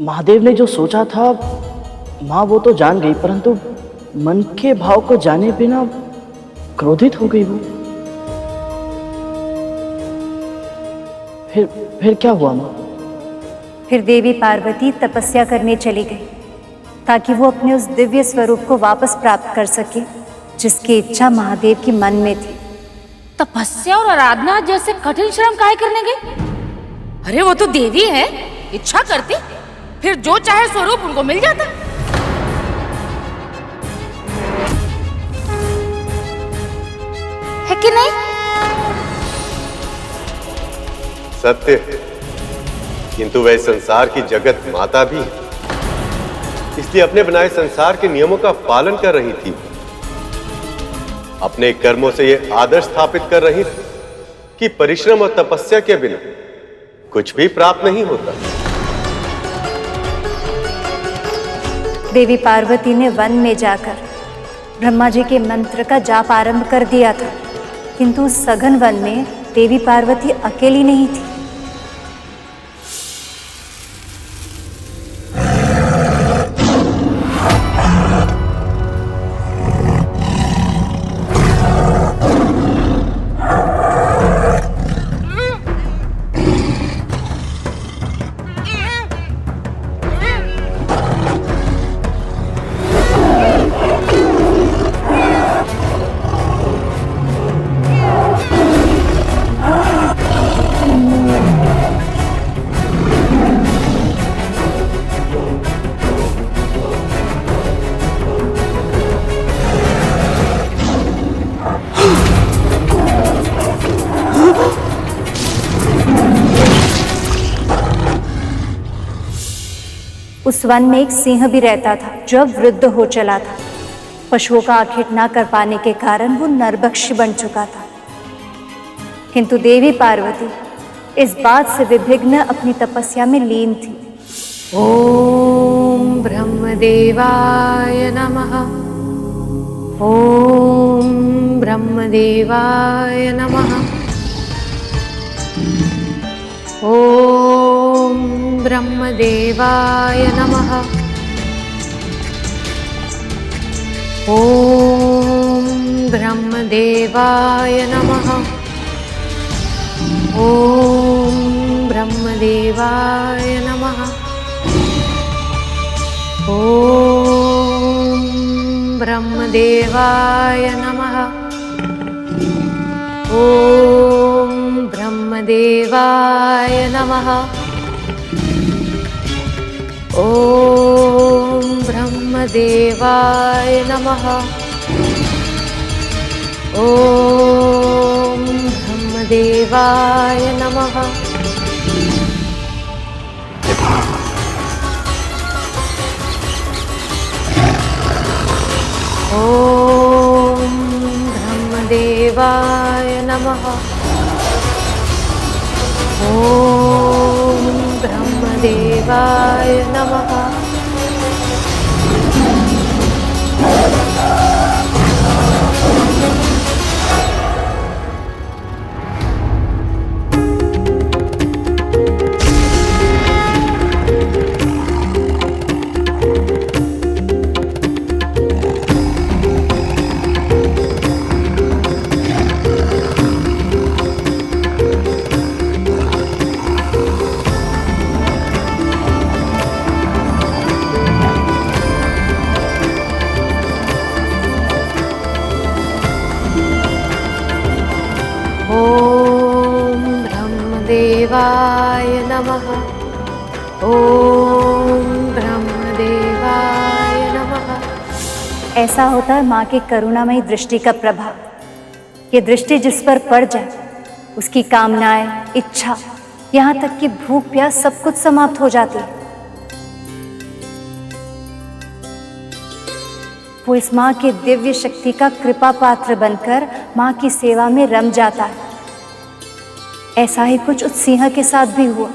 महादेव ने जो सोचा था माँ वो तो जान गई, परंतु मन के भाव को जाने बिना क्रोधित हो गई वो। फिर क्या हुआ माँ? फिर देवी पार्वती तपस्या करने चली गई ताकि वो अपने उस दिव्य स्वरूप को वापस प्राप्त कर सके जिसकी इच्छा महादेव की मन में थी। तपस्या और आराधना जैसे कठिन श्रम काहे करने गई? अरे वो तो देवी है, इच्छा करती फिर जो चाहे स्वरूप उनको मिल जाता। है कि नहीं? सत्य, किंतु वह संसार की जगत माता भी है, इसलिए अपने बनाए संसार के नियमों का पालन कर रही थी। अपने कर्मों से यह आदर्श स्थापित कर रही थी कि परिश्रम और तपस्या के बिना कुछ भी प्राप्त नहीं होता। देवी पार्वती ने वन में जाकर ब्रह्मा जी के मंत्र का जाप आरंभ कर दिया था, किंतु उस सघन वन में देवी पार्वती अकेली नहीं थी। उस वन में एक सिंह भी रहता था जो अब वृद्ध हो चला था। पशुओं का आखेट ना कर पाने के कारण वो नरभक्षी बन चुका था, किंतु देवी पार्वती इस बात से विभिन्न अपनी तपस्या में लीन थी। ओम ब्रह्मदेवाय नमः। ओम ब्रह्मदेवाय नमः। ओम ब्रह्मदेवाय नमः। ओम ब्रह्मदेवाय नमः। ओम ब्रह्मदेवाय नमः। ओम ब्रह्मदेवाय नमः। ओम ब्रह्मदेवाय नमः। ओम ब्रह्मदेवाय नमः। ओम ब्रह्मदेवाय नमः। ओम ब्रह्मदेवाय नमः। ओम ब्रह्मदेवाय नमः। ब्रह्मदेवाय नमः। ओम ब्रह्मदेवाय नमः। ऐसा होता है माँ की करुणामयी दृष्टि का प्रभाव। ये दृष्टि जिस पर पड़ जाए उसकी कामनाएं, इच्छा, यहाँ तक कि भूख प्यास सब कुछ समाप्त हो जाती है। वो इस माँ की दिव्य शक्ति का कृपा पात्र बनकर माँ की सेवा में रम जाता है। ऐसा ही कुछ उस सिंह के साथ भी हुआ।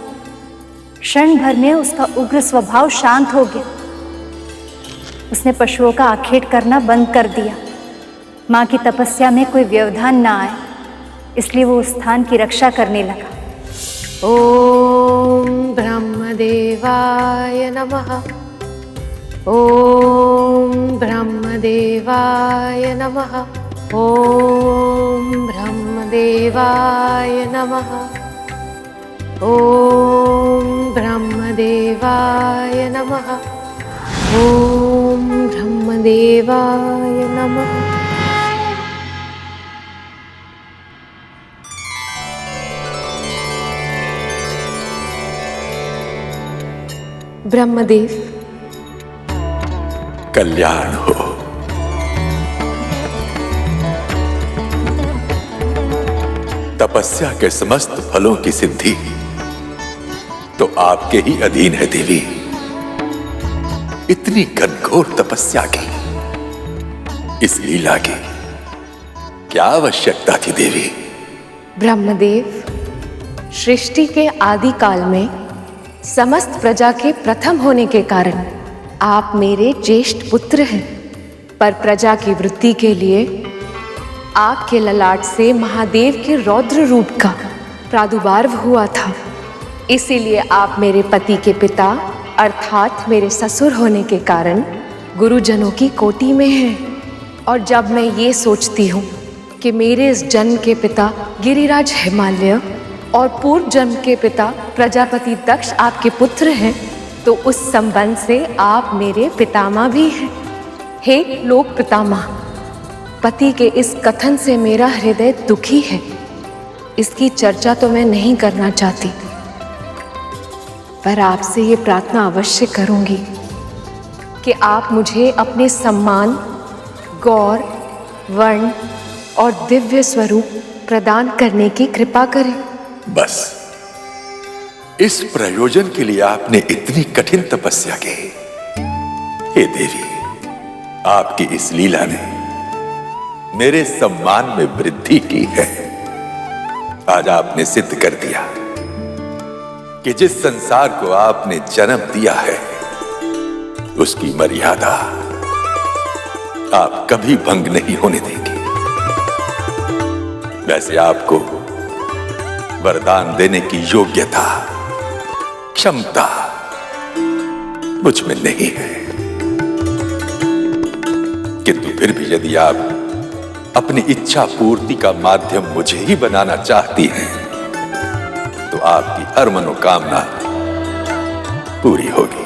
क्षण भर में उसका उग्र स्वभाव शांत हो गया। उसने पशुओं का आखेट करना बंद कर दिया। माँ की तपस्या में कोई व्यवधान ना आए, इसलिए वो उस स्थान की रक्षा करने लगा। ओम ब्रह्मदेवाय नमः। ॐ ब्रह्मदेवाय नमः। ॐ ब्रह्मदेवाय नमः। ॐ ब्रह्मदेवाय नमः। ॐ ब्रह्मदेवाय नमः। ब्रह्मदेव, कल्याण हो। तपस्या के समस्त फलों की सिद्धि तो आपके ही अधीन है देवी। इतनी घनघोर तपस्या की, इस लीला की क्या आवश्यकता थी देवी? ब्रह्मदेव, सृष्टि के आदि काल में समस्त प्रजा के प्रथम होने के कारण आप मेरे ज्येष्ठ पुत्र हैं, पर प्रजा की वृद्धि के लिए आपके ललाट से महादेव के रौद्र रूप का प्रादुर्भाव हुआ था। इसीलिए आप मेरे पति के पिता अर्थात मेरे ससुर होने के कारण गुरुजनों की कोटि में हैं। और जब मैं ये सोचती हूँ कि मेरे इस जन्म के पिता गिरिराज हिमालय और पूर्व जन्म के पिता प्रजापति दक्ष आपके पुत्र हैं, तो उस संबंध से आप मेरे पितामह भी हैं। हे लोक पितामह, पति के इस कथन से मेरा हृदय दुखी है। इसकी चर्चा तो मैं नहीं करना चाहती, पर आपसे ये प्रार्थना अवश्य करूंगी कि आप मुझे अपने सम्मान, गौर, वर्ण और दिव्य स्वरूप प्रदान करने की कृपा करें। बस इस प्रयोजन के लिए आपने इतनी कठिन तपस्या की। हे देवी, आपकी इस लीला ने मेरे सम्मान में वृद्धि की है। आज आपने सिद्ध कर दिया कि जिस संसार को आपने जन्म दिया है, उसकी मर्यादा आप कभी भंग नहीं होने देंगे। वैसे आपको वरदान देने की योग्यता, क्षमता मुझ में नहीं है, किंतु फिर भी यदि आप अपनी इच्छा पूर्ति का माध्यम मुझे ही बनाना चाहती हैं, तो आपकी हर मनोकामना पूरी होगी।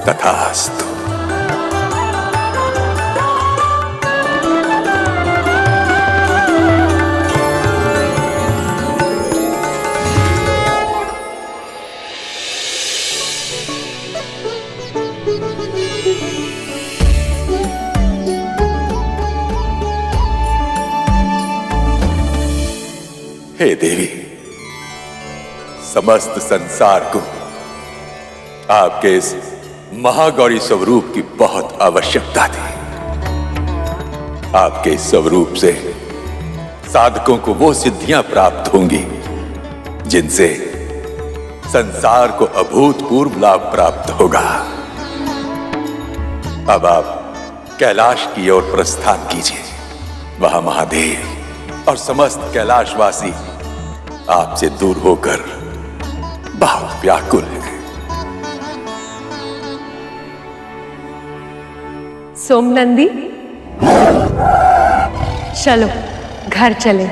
तथास्तु। हे देवी, समस्त संसार को आपके इस महागौरी स्वरूप की बहुत आवश्यकता थी। आपके इस स्वरूप से साधकों को वो सिद्धियां प्राप्त होंगी जिनसे संसार को अभूतपूर्व लाभ प्राप्त होगा। अब आप कैलाश की ओर प्रस्थान कीजिए। वहां महादेव और समस्त कैलाशवासी आपसे दूर होकर बहुत व्याकुल हैं। सोमनंदी, चलो घर चले।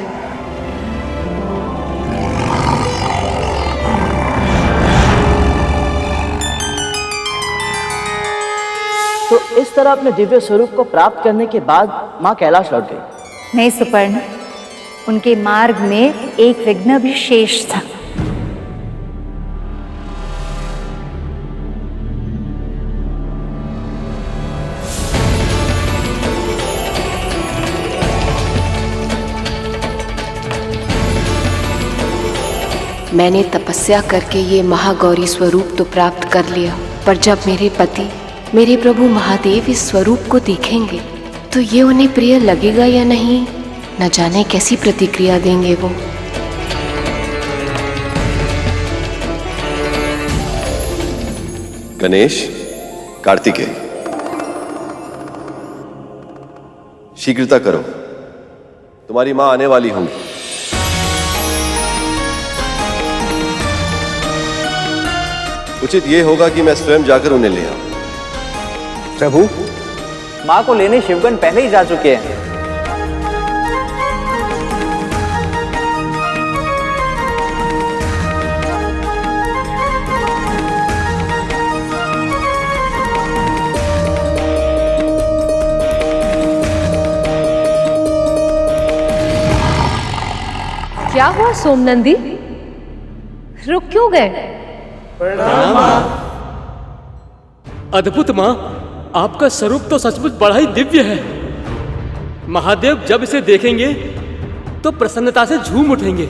तो इस तरह अपने दिव्य स्वरूप को प्राप्त करने के बाद माँ कैलाश लौट गई। नहीं सुपर्ण, उनके मार्ग में एक विघ्न भी शेष था। मैंने तपस्या करके ये महागौरी स्वरूप तो प्राप्त कर लिया, पर जब मेरे पति, मेरे प्रभु महादेव इस स्वरूप को देखेंगे तो ये उन्हें प्रिय लगेगा या नहीं, न जाने कैसी प्रतिक्रिया देंगे वो। गणेश, कार्तिकेय, शीघ्रता करो, तुम्हारी मां आने वाली होंगी। उचित ये होगा कि मैं स्वयं जाकर उन्हें ले आऊं। प्रभु, माँ को लेने शिवगण पहले ही जा चुके हैं। क्या हुआ सोमनंदी? रुक क्यों गए? अद्भुत माँ, आपका स्वरूप तो सचमुच बड़ा ही दिव्य है। महादेव जब इसे देखेंगे तो प्रसन्नता से झूम उठेंगे।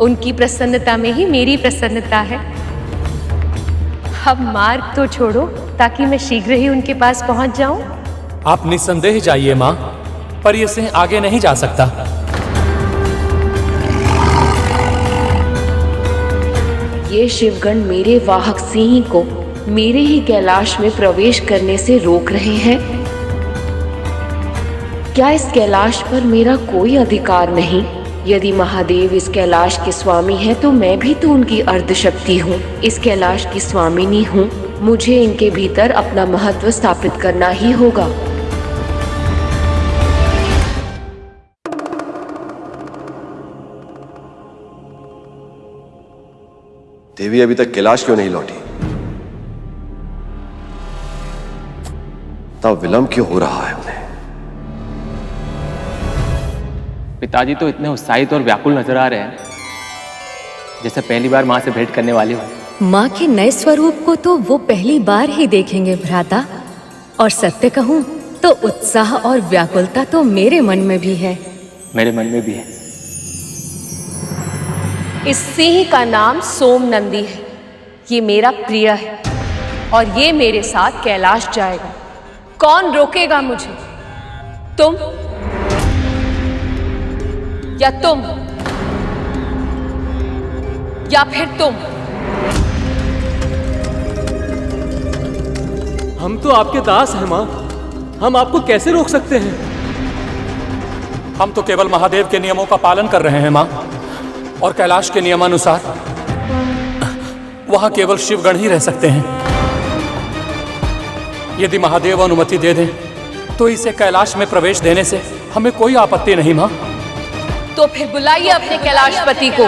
उनकी प्रसन्नता में ही मेरी प्रसन्नता है। अब मार्ग तो छोड़ो ताकि मैं शीघ्र ही उनके पास पहुंच जाऊं। आप निस्संदेह जाइए माँ, पर ये सिंह आगे नहीं जा सकता। ये शिवगण मेरे वाहक सिंह को मेरे ही कैलाश में प्रवेश करने से रोक रहे हैं। क्या इस कैलाश पर मेरा कोई अधिकार नहीं? यदि महादेव इस कैलाश के स्वामी हैं तो मैं भी तो उनकी अर्धशक्ति हूँ, इस कैलाश की स्वामिनी हूँ। मुझे इनके भीतर अपना महत्व स्थापित करना ही होगा। देवी अभी तक कैलाश क्यों नहीं लौटी? तब विलंब क्यों हो रहा है उन्हें? पिताजी तो इतने उत्साहित और व्याकुल नजर आ रहे हैं, जैसे पहली बार माँ से भेंट करने वाले हो। माँ के नए स्वरूप को तो वो पहली बार ही देखेंगे भ्राता। और सत्य कहूँ तो उत्साह और व्याकुलता तो मेरे मन में भी है। मेरे मन में भी है। इस सिंह का नाम सोमनंदी है। ये मेरा प्रिय है और ये मेरे साथ कैलाश जाएगा। कौन रोकेगा मुझे? तुम या तुम या फिर तुम? हम तो आपके दास हैं माँ, हम आपको कैसे रोक सकते हैं? हम तो केवल महादेव के नियमों का पालन कर रहे हैं माँ, और कैलाश के नियमानुसार वहां केवल शिवगण ही रह सकते हैं। यदि महादेव अनुमति दे दें तो इसे कैलाश में प्रवेश देने से हमें कोई आपत्ति नहीं माँ। तो फिर बुलाइए अपने कैलाशपति को।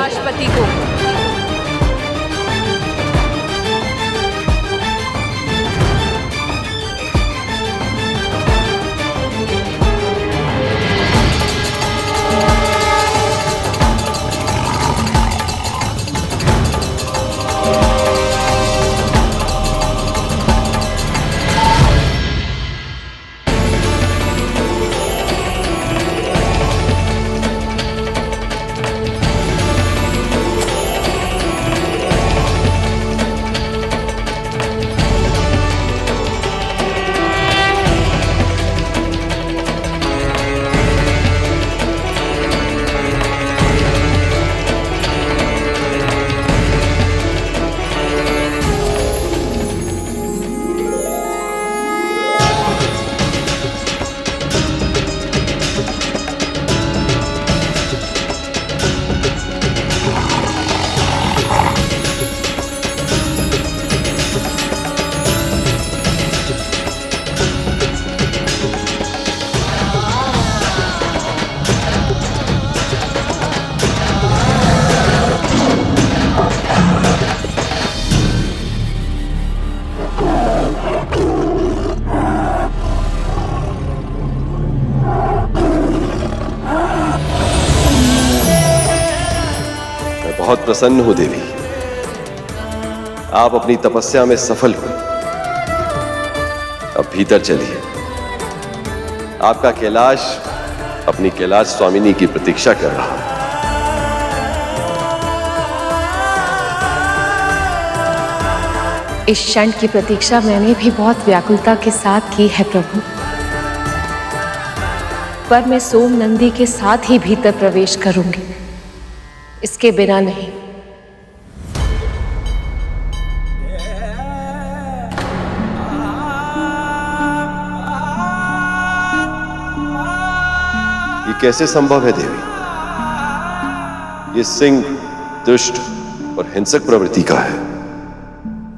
बहुत प्रसन्न हूं देवी, आप अपनी तपस्या में सफल हुए। अब भीतर चलिए, आपका कैलाश अपनी कैलाश स्वामिनी की प्रतीक्षा कर रहा है। इस क्षण की प्रतीक्षा मैंने भी बहुत व्याकुलता के साथ की है प्रभु, पर मैं सोमनंदी के साथ ही भीतर प्रवेश करूंगी, इसके बिना नहीं। ये कैसे संभव है देवी? ये सिंह दुष्ट और हिंसक प्रवृत्ति का है।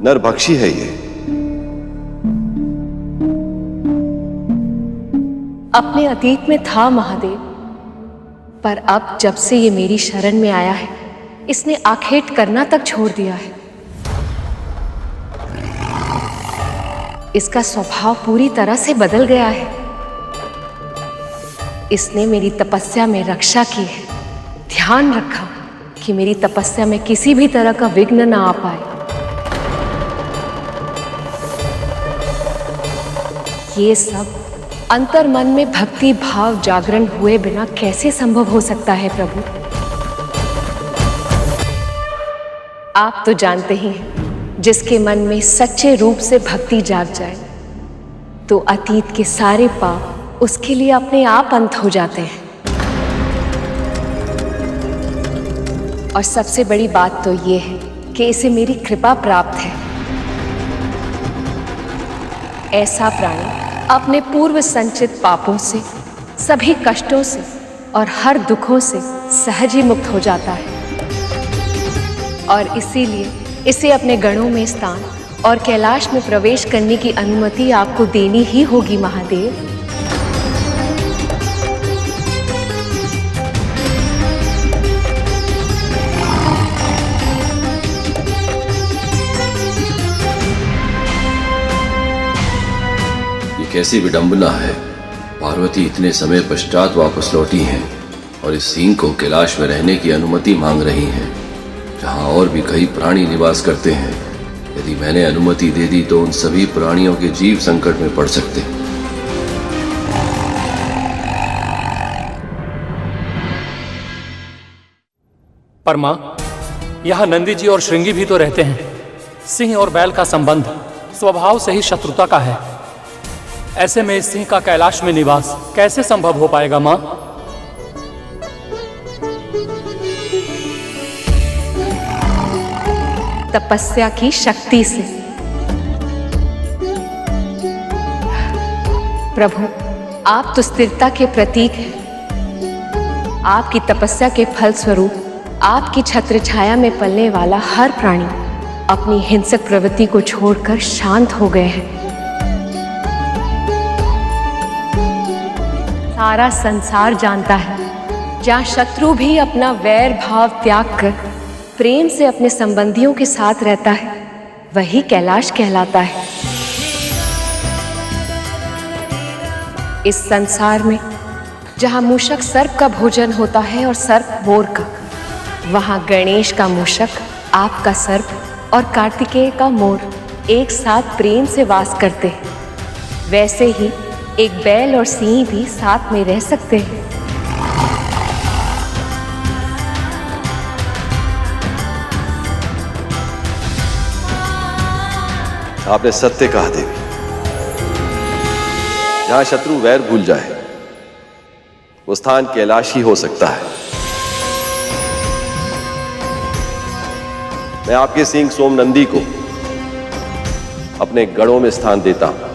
नरभक्षी है ये। अपने अतीत में था महादेव, पर अब जब से ये मेरी शरण में आया है, इसने आखेट करना तक छोड़ दिया है। इसका स्वभाव पूरी तरह से बदल गया है। इसने मेरी तपस्या में रक्षा की है, ध्यान रखा कि मेरी तपस्या में किसी भी तरह का विघ्न ना आ पाए। ये सब अंतर्मन में भक्ति भाव जागरण हुए बिना कैसे संभव हो सकता है प्रभु? आप तो जानते ही हैं, जिसके मन में सच्चे रूप से भक्ति जाग जाए तो अतीत के सारे पाप उसके लिए अपने आप अंत हो जाते हैं। और सबसे बड़ी बात तो ये है कि इसे मेरी कृपा प्राप्त है। ऐसा प्राणी अपने पूर्व संचित पापों से, सभी कष्टों से और हर दुखों से सहज ही मुक्त हो जाता है। और इसीलिए इसे अपने गणों में स्थान और कैलाश में प्रवेश करने की अनुमति आपको देनी ही होगी महादेव। कैसी विडंबना है, पार्वती इतने समय पश्चात वापस लौटी हैं और इस सिंह को कैलाश में रहने की अनुमति मांग रही हैं, जहां और भी कई प्राणी निवास करते हैं। यदि मैंने अनुमति दे दी तो उन सभी प्राणियों के जीव संकट में पड़ सकते। पर मां, यहाँ नंदी जी और श्रृंगी भी तो रहते हैं। सिंह और बैल का संबंध स्वभाव से ही शत्रुता का है। ऐसे में इस सिंह का कैलाश में निवास कैसे संभव हो पाएगा मां? तपस्या की शक्ति से। प्रभु, आप तो स्थिरता के प्रतीक हैं। आपकी तपस्या के फल स्वरूप आपकी छत्र छाया में पलने वाला हर प्राणी अपनी हिंसक प्रवृत्ति को छोड़कर शांत हो गए हैं। सारा संसार जानता है, जहाँ शत्रु भी अपना वैर भाव त्याग कर प्रेम से अपने संबंधियों के साथ रहता है, वही कैलाश कहलाता है। इस संसार में जहाँ मूषक सर्प का भोजन होता है और सर्प मोर का, वहाँ गणेश का मूषक, आपका सर्प और कार्तिकेय का मोर एक साथ प्रेम से वास करते हैं। वैसे ही एक बैल और सिंह भी साथ में रह सकते हैं। आपने सत्य कहा देवी। जहां शत्रु वैर भूल जाए वो स्थान कैलाश ही हो सकता है। मैं आपके सिंह सोमनंदी को अपने गढ़ों में स्थान देता हूं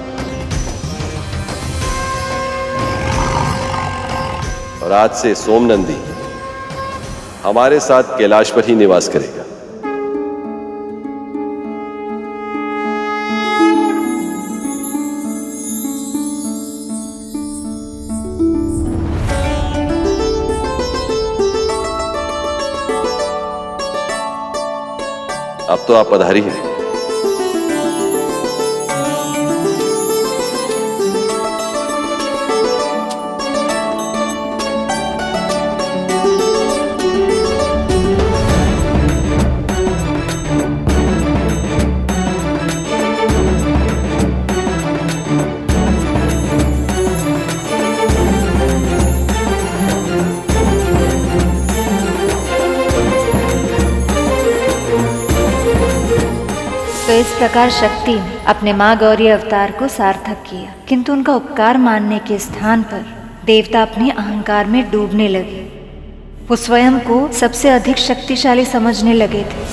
और आज से सोमनंदी हमारे साथ कैलाश पर ही निवास करेगा। अब तो आप पधारी हैं। तो इस प्रकार शक्ति ने अपने माँ गौरी अवतार को सार्थक किया, किंतु उनका उपकार मानने के स्थान पर देवता अपने अहंकार में डूबने लगे। वो स्वयं को सबसे अधिक शक्तिशाली समझने लगे थे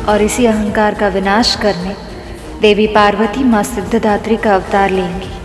और इसी अहंकार का विनाश करने देवी पार्वती माँ सिद्धदात्री का अवतार लेंगी।